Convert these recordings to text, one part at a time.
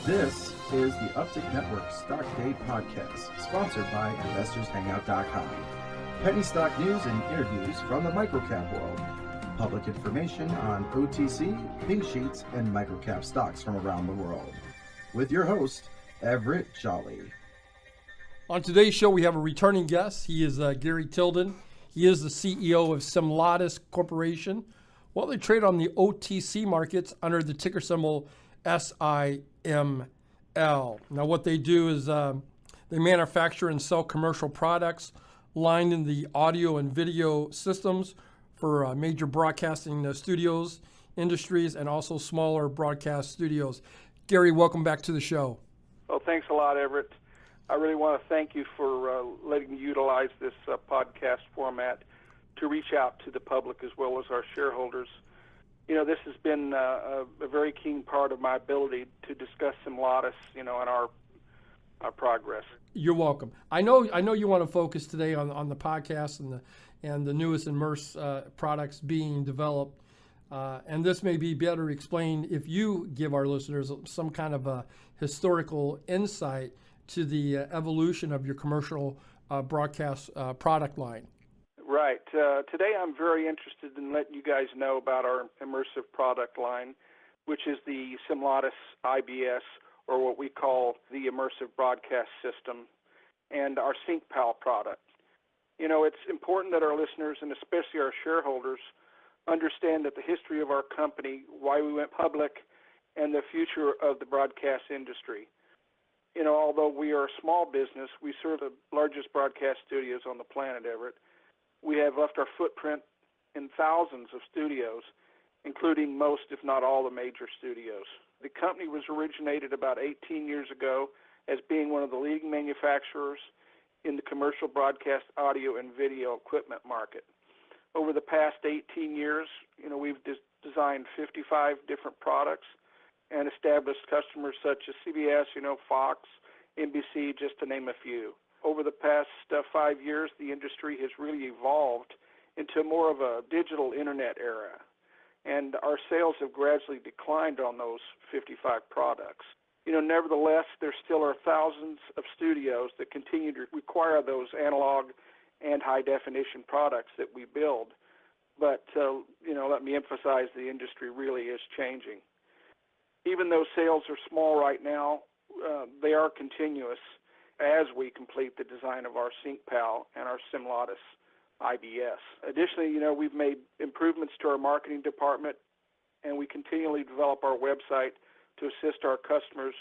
This is the Uptick Network Stock Day Podcast, sponsored by InvestorsHangout.com. Penny stock news and interviews from the microcap world. Public information on OTC, pink sheets, and microcap stocks from around the world. With your host, Everett Jolly. On today's show, we have a returning guest. He is Gary Tilden. He is the CEO of Simlatus Corporation. Well, they trade on the OTC markets under the ticker symbol SIML. Now, what they do is they manufacture and sell commercial products lined in the audio and video systems for major broadcasting studios, industries, and also smaller broadcast studios. Gary, welcome back to the show. Well, thanks a lot, Everett. I really want to thank you for letting me utilize this podcast format to reach out to the public as well as our shareholders. You know, this has been a very keen part of my ability to discuss Simlatus, and our progress. You're welcome. I know you want to focus today on the podcast and the newest Immersive products being developed. And this may be better explained if you give our listeners some kind of a historical insight to the evolution of your commercial broadcast product line. Right. Today I'm very interested in letting you guys know about our Immersive product line, which is the Simlatus IBS, or what we call the Immersive Broadcast System, and our SyncPal product. You know, it's important that our listeners, and especially our shareholders, understand that the history of our company, why we went public, and the future of the broadcast industry. You know, although we are a small business, we serve the largest broadcast studios on the planet, Everett. We have left our footprint in thousands of studios, including most, if not all, the major studios. The company was originated about 18 years ago as being one of the leading manufacturers in the commercial broadcast audio and video equipment market. Over the past 18 years, we've designed 55 different products and established customers such as CBS, Fox, NBC, just to name a few. Over the past 5 years, the industry has really evolved into more of a digital internet era, and our sales have gradually declined on those 55 products. Nevertheless, there still are thousands of studios that continue to require those analog and high-definition products that we build. But, let me emphasize the industry really is changing. Even though sales are small right now, they are continuous as we complete the design of our SyncPal and our Simlatus IBS. Additionally, we've made improvements to our marketing department, and we continually develop our website to assist our customers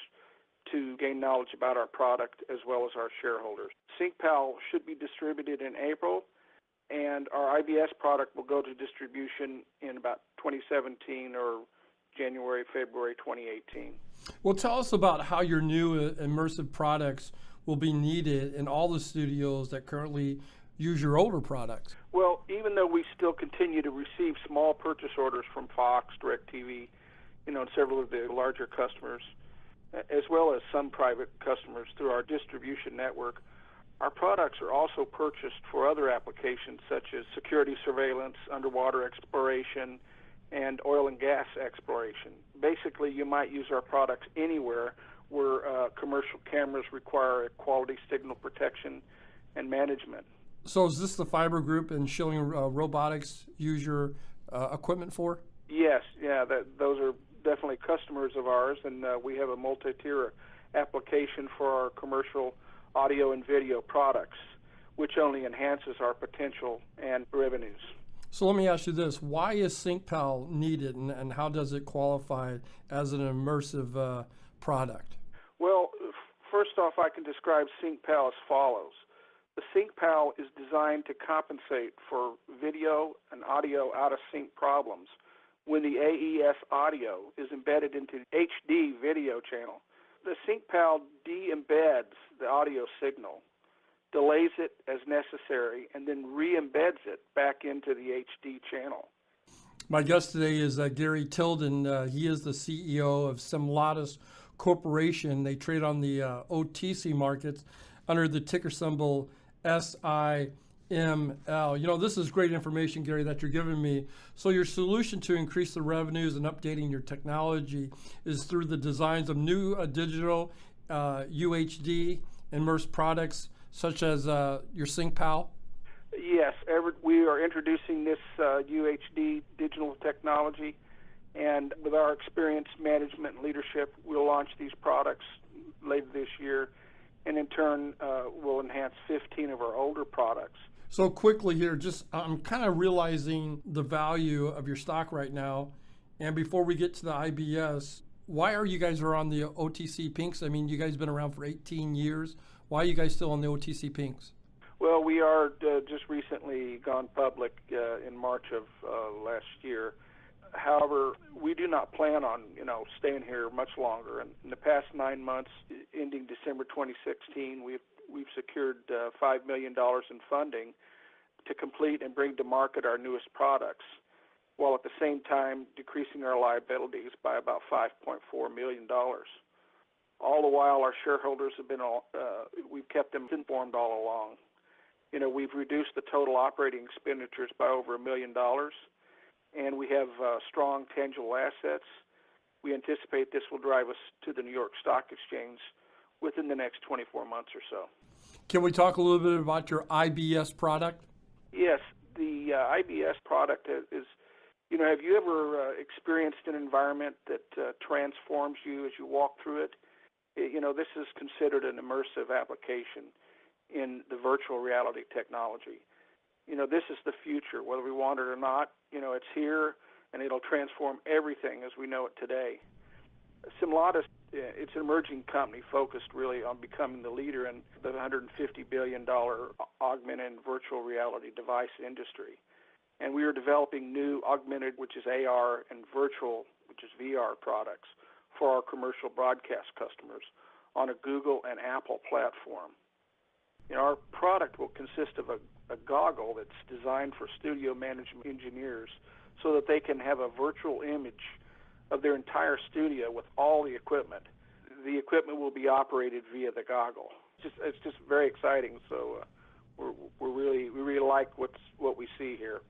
to gain knowledge about our product as well as our shareholders. SyncPal should be distributed in April, and our IBS product will go to distribution in about 2017 or January, February 2018. Well, tell us about how your new Immersive products will be needed in all the studios that currently use your older products. Well, even though we still continue to receive small purchase orders from Fox, DirecTV, and several of the larger customers, as well as some private customers through our distribution network, our products are also purchased for other applications such as security surveillance, underwater exploration, and oil and gas exploration. Basically, you might use our products anywhere where commercial cameras require quality signal protection and management. So is this the fiber group and Schilling Robotics use your equipment for? Yes, those are definitely customers of ours, and we have a multi-tier application for our commercial audio and video products, which only enhances our potential and revenues. So let me ask you this. Why is SyncPal needed, and how does it qualify as an Immersive product? Well, first off, I can describe SyncPal as follows. The SyncPal is designed to compensate for video and audio out-of-sync problems when the AES audio is embedded into the HD video channel. The SyncPal de-embeds the audio signal, delays it as necessary, and then re-embeds it back into the HD channel. My guest today is Gary Tilden. He is the CEO of Simlatus Corporation. They trade on the OTC markets under the ticker symbol SIML. SIML. This is great information, Gary, that you're giving me. So your solution to increase the revenues and updating your technology is through the designs of new digital UHD immersed products, such as your SyncPal. Yes, Everett, we are introducing this UHD digital technology, and with our experienced management and leadership, we'll launch these products later this year, and in turn, we'll enhance 15 of our older products. So quickly here, I'm kind of realizing the value of your stock right now, and before we get to the IBS, why are you guys on the OTC Pinks? I mean, you guys been around for 18 years. Why are you guys still on the OTC Pinks? Well, we are just recently gone public in March of last year. However, we do not plan on, staying here much longer. And in the past 9 months, ending December 2016, we've secured $5 million in funding to complete and bring to market our newest products, while at the same time decreasing our liabilities by about $5.4 million. All the while, our shareholders have been, we've kept them informed all along. We've reduced the total operating expenditures by over $1 million, and we have strong tangible assets. We anticipate this will drive us to the New York Stock Exchange within the next 24 months or so. Can we talk a little bit about your IBS product? Yes, the IBS product is, have you ever experienced an environment that transforms you as you walk through it? This is considered an immersive application in the virtual reality technology. This is the future, whether we want it or not. It's here, and it'll transform everything as we know it today. Simlatus, it's an emerging company focused really on becoming the leader in the $150 billion augmented and virtual reality device industry. And we are developing new augmented, which is AR, and virtual, which is VR products for our commercial broadcast customers on a Google and Apple platform. Our product will consist of a goggle that's designed for studio management engineers so that they can have a virtual image of their entire studio with all the equipment. The equipment will be operated via the goggle. It's just very exciting. So we really like what we see here.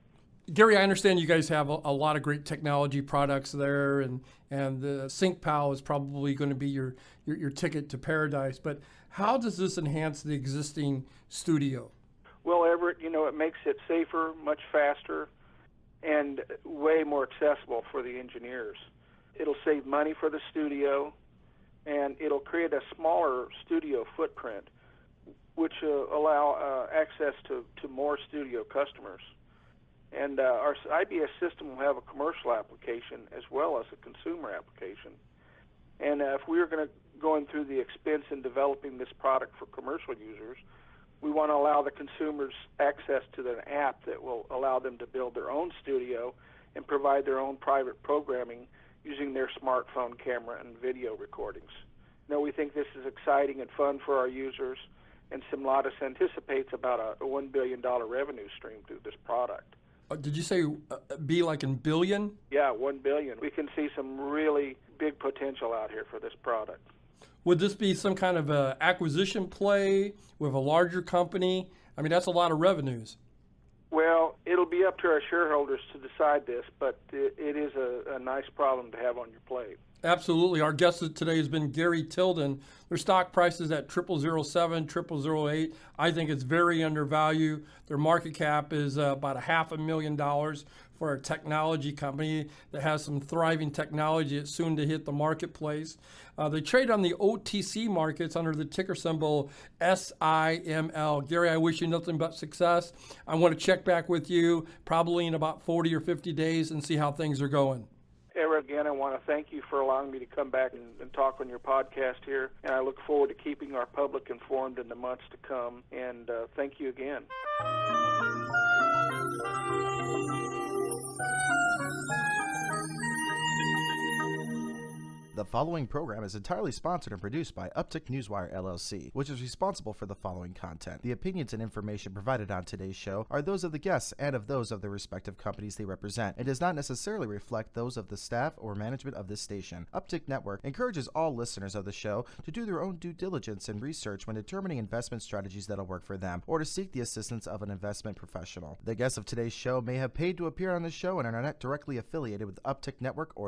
Gary, I understand you guys have a lot of great technology products there, and the SyncPal is probably going to be your ticket to paradise. But how does this enhance the existing studio? Well, Everett, it makes it safer, much faster, and way more accessible for the engineers. It'll save money for the studio, and it'll create a smaller studio footprint, which allow access to more studio customers. And our IBS system will have a commercial application as well as a consumer application. And if we are going through the expense in developing this product for commercial users, we want to allow the consumers access to an app that will allow them to build their own studio and provide their own private programming using their smartphone camera and video recordings. We think this is exciting and fun for our users, and Simlatus anticipates about a $1 billion revenue stream through this product. Did you say be like in billion? Yeah, 1 billion. We can see some really big potential out here for this product. Would this be some kind of a acquisition play with a larger company? I mean, that's a lot of revenues. Well, it'll be up to our shareholders to decide this, but it is a nice problem to have on your plate. Absolutely. Our guest today has been Gary Tilden. Their stock price is at 0007, 0008. I think it's very undervalued. Their market cap is about $500,000 for a technology company that has some thriving technology that's soon to hit the marketplace. They trade on the OTC markets under the ticker symbol SIML. Gary, I wish you nothing but success. I want to check back with you probably in about 40 or 50 days and see how things are going. Everett, again, I want to thank you for allowing me to come back and talk on your podcast here, and I look forward to keeping our public informed in the months to come, and thank you again. The The following program is entirely sponsored and produced by Uptick Newswire LLC, which is responsible for the following content. The opinions and information provided on today's show are those of the guests and of those of the respective companies they represent, and does not necessarily reflect those of the staff or management of this station. Uptick Network encourages all listeners of the show to do their own due diligence and research when determining investment strategies that'll work for them, or to seek the assistance of an investment professional. The guests of today's show may have paid to appear on the show and are not directly affiliated with Uptick Network or